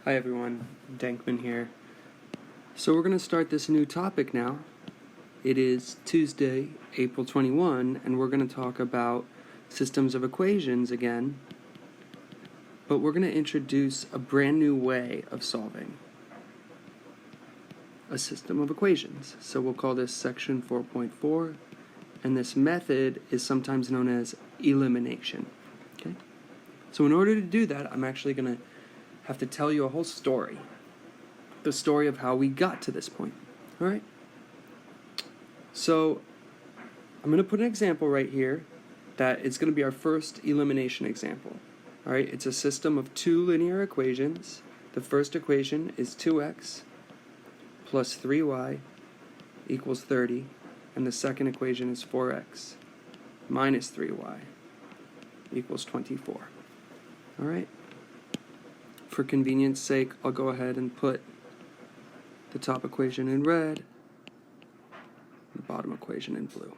Hi everyone, Dankman here. So we're going to start this new topic now. It is Tuesday, April 21, and we're going to talk about systems of equations again, but we're going to introduce a brand new way of solving a system of equations. So we'll call this section 4.4, and this method is sometimes known as elimination. Okay? So in order to do that, I'm actually going to have to tell you a whole story. The story of how we got to this point. Alright? So, I'm going to put an example right here that is going to be our first elimination example. Alright? It's a system of two linear equations. The first equation is 2x plus 3y equals 30. And the second equation is 4x minus 3y equals 24. Alright? For convenience sake, I'll go ahead and put the top equation in red, the bottom equation in blue.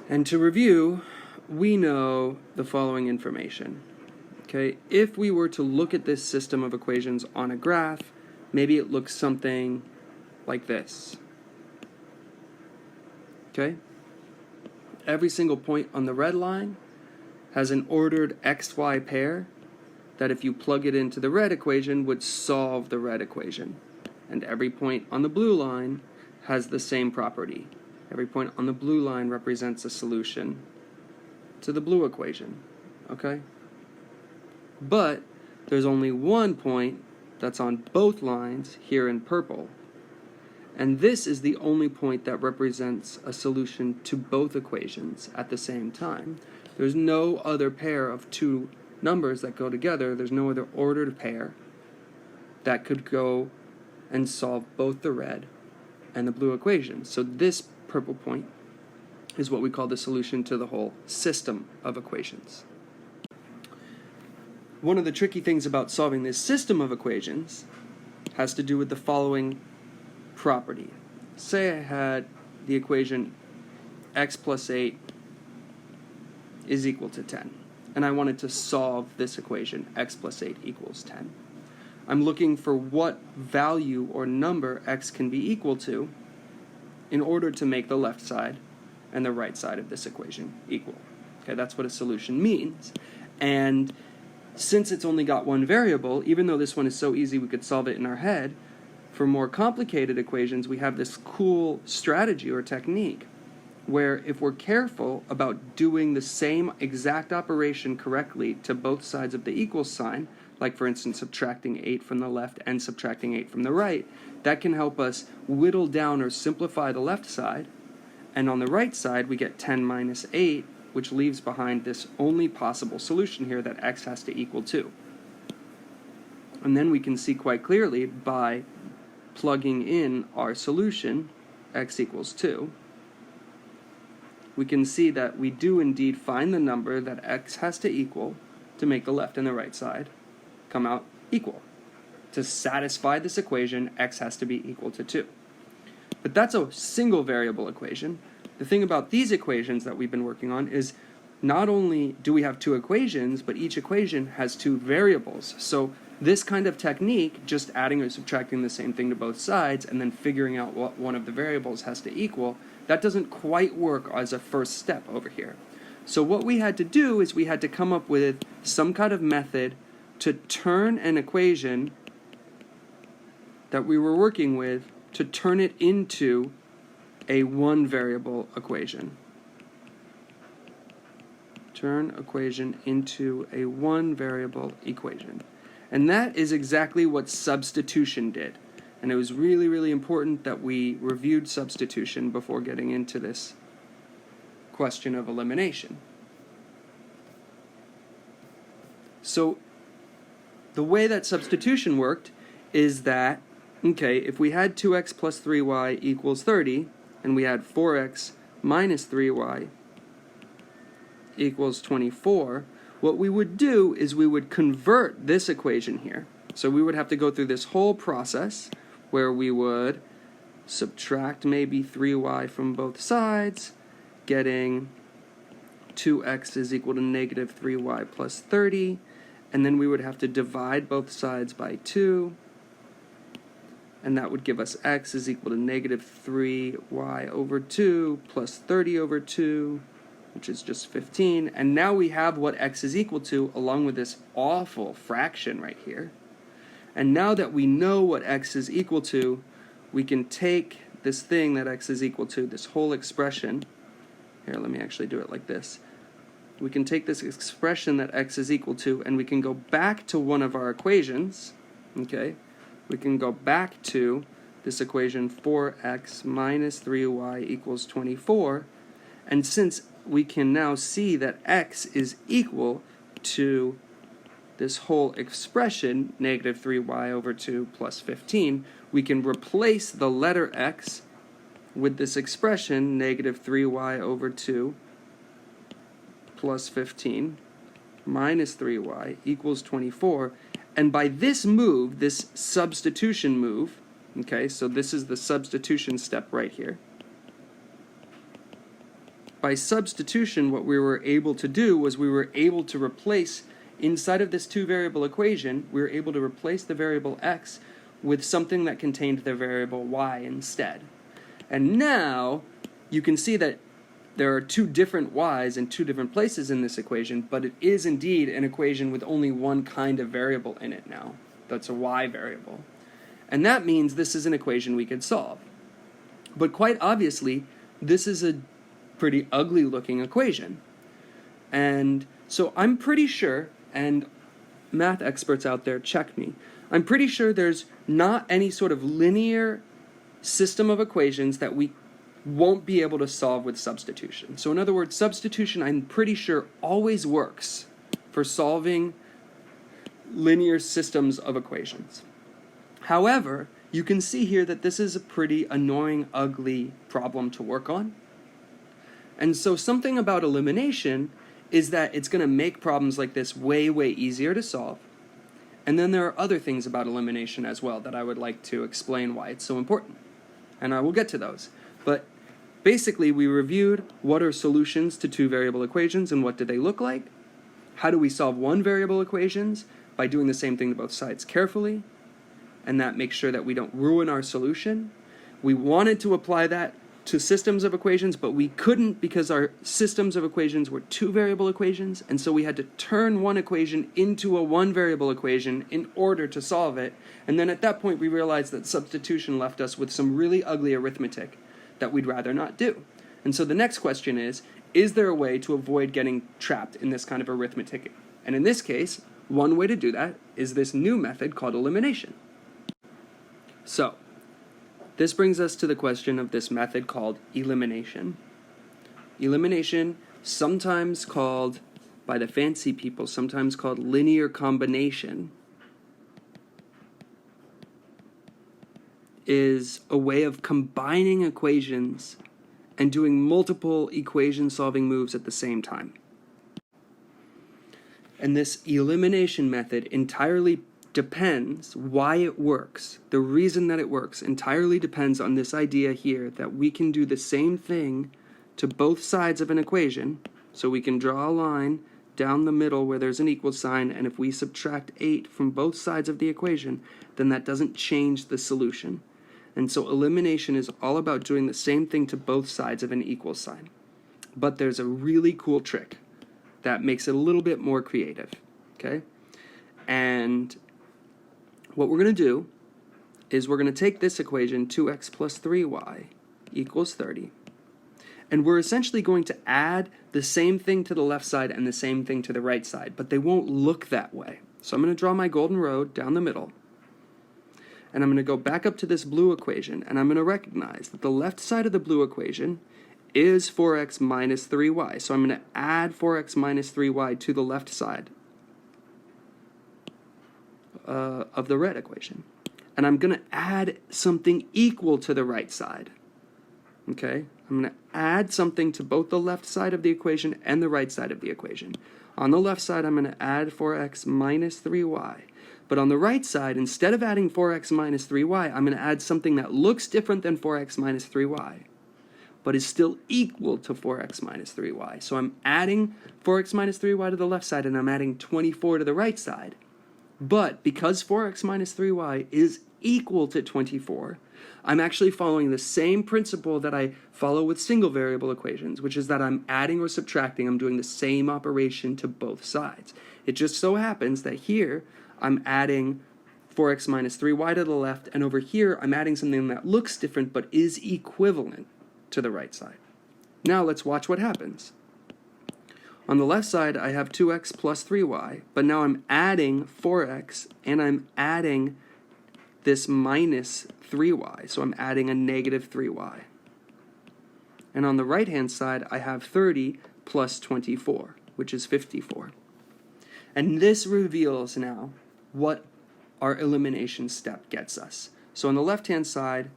And to review, we know the following information. Okay, if we were to look at this system of equations on a graph, maybe it looks something like this. Okay? Every single point on the red line has an ordered xy pair that if you plug it into the red equation would solve the red equation. And every point on the blue line has the same property. Every point on the blue line represents a solution to the blue equation. Okay? But there's only one point that's on both lines here in purple. And this is the only point that represents a solution to both equations at the same time. There's no other pair of two numbers that go together. There's no other ordered pair that could go and solve both the red and the blue equation. So this purple point is what we call the solution to the whole system of equations. One of the tricky things about solving this system of equations has to do with the following property. Say I had the equation x plus 8 is equal to 10. And I wanted to solve this equation, x plus 8 equals 10. I'm looking for what value or number x can be equal to in order to make the left side and the right side of this equation equal. Okay, that's what a solution means. And since it's only got one variable, even though this one is so easy we could solve it in our head, for more complicated equations we have this cool strategy or technique where if we're careful about doing the same exact operation correctly to both sides of the equal sign, like for instance subtracting 8 from the left and subtracting 8 from the right, that can help us whittle down or simplify the left side, and on the right side we get 10 minus 8, which leaves behind this only possible solution here that x has to equal 2. And then we can see quite clearly by plugging in our solution, x equals 2, we can see that we do indeed find the number that x has to equal to make the left and the right side come out equal. To satisfy this equation, x has to be equal to 2. But that's a single variable equation. The thing about these equations that we've been working on is not only do we have two equations, but each equation has two variables. So this kind of technique, just adding or subtracting the same thing to both sides and then figuring out what one of the variables has to equal, that doesn't quite work as a first step over here. So what we had to do is we had to come up with some kind of method to turn an equation that we were working with, to turn it into a one variable equation. Turn equation into a one variable equation. And that is exactly what substitution did. And it was really, really important that we reviewed substitution before getting into this question of elimination. So the way that substitution worked is that, okay, if we had 2x plus 3y equals 30, and we had 4x minus 3y equals 24, what we would do is we would convert this equation here. So we would have to go through this whole process where we would subtract maybe 3y from both sides, getting 2x is equal to negative 3y plus 30, and then we would have to divide both sides by 2, and that would give us x is equal to negative 3y over 2 plus 30 over 2, which is just 15. And now we have what x is equal to, along with this awful fraction right here. And now that we know what x is equal to, we can take this thing that x is equal to, this whole expression. Here, let me actually do it like this. We can take this expression that x is equal to, and we can go back to one of our equations, okay? We can go back to this equation 4x minus 3y equals 24, and since we can now see that x is equal to this whole expression, negative 3y over 2 plus 15, we can replace the letter x with this expression, negative 3y over 2 plus 15 minus 3y equals 24. And by this move, this substitution move, okay, so this is the substitution step right here. By substitution, what we were able to do was we were able to replace, inside of this two-variable equation, we were able to replace the variable x with something that contained the variable y instead. And now you can see that there are two different y's in two different places in this equation, but it is indeed an equation with only one kind of variable in it now. That's a y variable. And that means this is an equation we could solve. But quite obviously, this is a pretty ugly looking equation. And so I'm pretty sure, and math experts out there check me, I'm pretty sure there's not any sort of linear system of equations that we won't be able to solve with substitution. So in other words, substitution, I'm pretty sure, always works for solving linear systems of equations. However, you can see here that this is a pretty annoying, ugly problem to work on. And so something about elimination is that it's going to make problems like this way, way easier to solve. And then there are other things about elimination as well that I would like to explain why it's so important. And I will get to those. But basically, we reviewed what are solutions to two-variable equations and what do they look like. How do we solve one-variable equations? By doing the same thing to both sides carefully, and that makes sure that we don't ruin our solution. We wanted to apply that to systems of equations, but we couldn't because our systems of equations were two-variable equations, and so we had to turn one equation into a one-variable equation in order to solve it. And then at that point, we realized that substitution left us with some really ugly arithmetic that we'd rather not do. And so the next question is there a way to avoid getting trapped in this kind of arithmetic? And in this case, one way to do that is this new method called elimination. So, this brings us to the question of this method called elimination. Elimination, sometimes called, by the fancy people, sometimes called linear combination, is a way of combining equations and doing multiple equation solving moves at the same time. And this elimination method entirely depends why it works. The reason that it works entirely depends on this idea here that we can do the same thing to both sides of an equation. So we can draw a line down the middle where there's an equal sign, and if we subtract 8 from both sides of the equation, then that doesn't change the solution. And so elimination is all about doing the same thing to both sides of an equal sign. But there's a really cool trick that makes it a little bit more creative, okay? And what we're going to do is we're going to take this equation, 2x plus 3y equals 30, and we're essentially going to add the same thing to the left side and the same thing to the right side, but they won't look that way. So I'm going to draw my golden road down the middle, and I'm going to go back up to this blue equation, and I'm going to recognize that the left side of the blue equation is 4x minus 3y. So I'm going to add 4x minus 3y to the left side of the red equation. And I'm going to add something equal to the right side. Okay? I'm going to add something to both the left side of the equation and the right side of the equation. On the left side, I'm going to add 4x minus 3y. But on the right side, instead of adding 4x minus 3y, I'm going to add something that looks different than 4x minus 3y. but is still equal to 4x minus 3y. So I'm adding 4x minus 3y to the left side, and I'm adding 24 to the right side. But because 4x minus 3y is equal to 24, I'm actually following the same principle that I follow with single variable equations, which is that I'm adding or subtracting. I'm doing the same operation to both sides. It just so happens that here I'm adding 4x minus 3y to the left, and over here I'm adding something that looks different but is equivalent to the right side. Now let's watch what happens. On the left side I have 2x plus 3y, but now I'm adding 4x and I'm adding this minus 3y, so I'm adding a negative 3y. And on the right hand side I have 30 plus 24, which is 54. And this reveals now what our elimination step gets us. So on the left hand side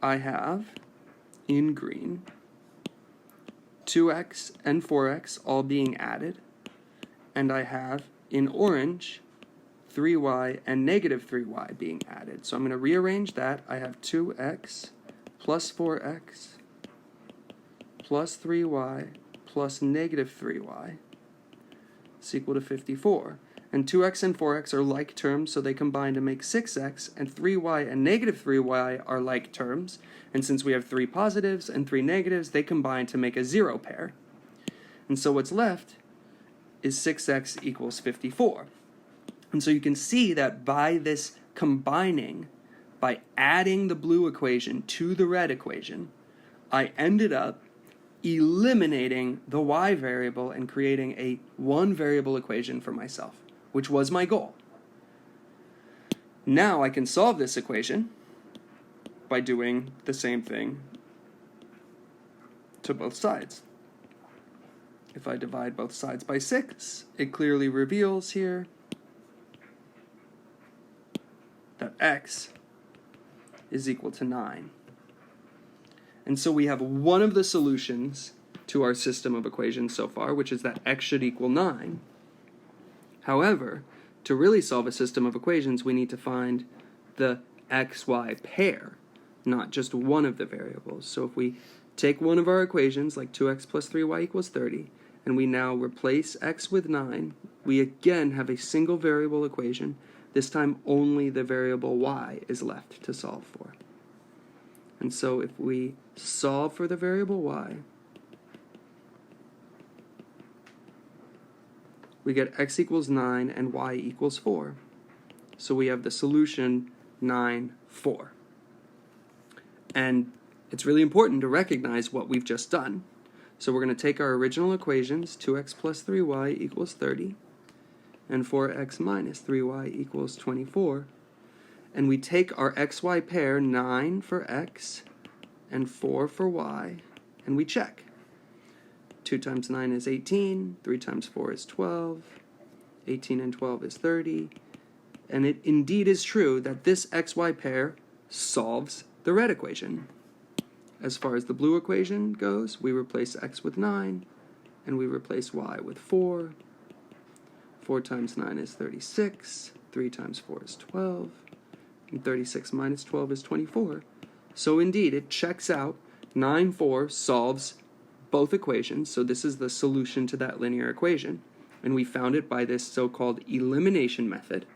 I have, in green, 2x and 4x all being added, and I have, in orange, 3y and negative 3y being added. So I'm going to rearrange that. I have 2x plus 4x plus 3y plus negative 3y is equal to 54. And 2x and 4x are like terms, so they combine to make 6x, and 3y and negative 3y are like terms, and since we have 3 positives and 3 negatives, they combine to make a 0 pair. And so what's left is 6x equals 54. And so you can see that by this combining, by adding the blue equation to the red equation, I ended up eliminating the y variable and creating a one variable equation for myself, which was my goal. Now I can solve this equation by doing the same thing to both sides. If I divide both sides by 6, it clearly reveals here that x is equal to 9. And so we have one of the solutions to our system of equations so far, which is that x should equal 9. However, to really solve a system of equations, we need to find the xy pair, not just one of the variables. So if we take one of our equations, like 2x plus 3y equals 30, and we now replace x with 9, we again have a single variable equation. This time only the variable y is left to solve for. And so if we solve for the variable y, we get x equals 9 and y equals 4. So we have the solution 9, 4. And it's really important to recognize what we've just done. So we're going to take our original equations, 2x plus 3y equals 30, and 4x minus 3y equals 24, and we take our xy pair, 9 for x and 4 for y, and we check. 2 times 9 is 18, 3 times 4 is 12, 18 and 12 is 30, and it indeed is true that this xy pair solves the red equation. As far as the blue equation goes, we replace x with 9, and we replace y with 4. 4 times 9 is 36, 3 times 4 is 12, and 36 minus 12 is 24. So indeed, it checks out. 9, 4 solves both equations, so this is the solution to that linear equation. And we found it by this so-called elimination method.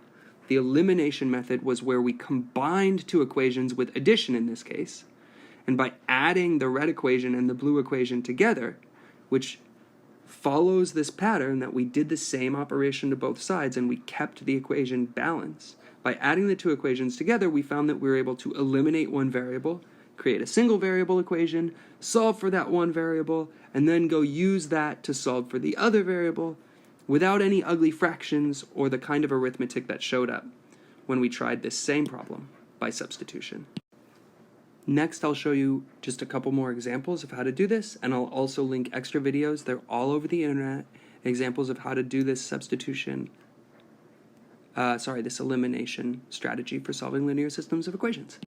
The elimination method was where we combined two equations with addition in this case, and by adding the red equation and the blue equation together, which follows this pattern that we did the same operation to both sides and we kept the equation balanced. By adding the two equations together, we found that we were able to eliminate one variable, create a single variable equation, solve for that one variable, and then go use that to solve for the other variable without any ugly fractions or the kind of arithmetic that showed up when we tried this same problem by substitution. Next, I'll show you just a couple more examples of how to do this, and I'll also link extra videos. They're all over the internet, examples of how to do this this elimination strategy for solving linear systems of equations.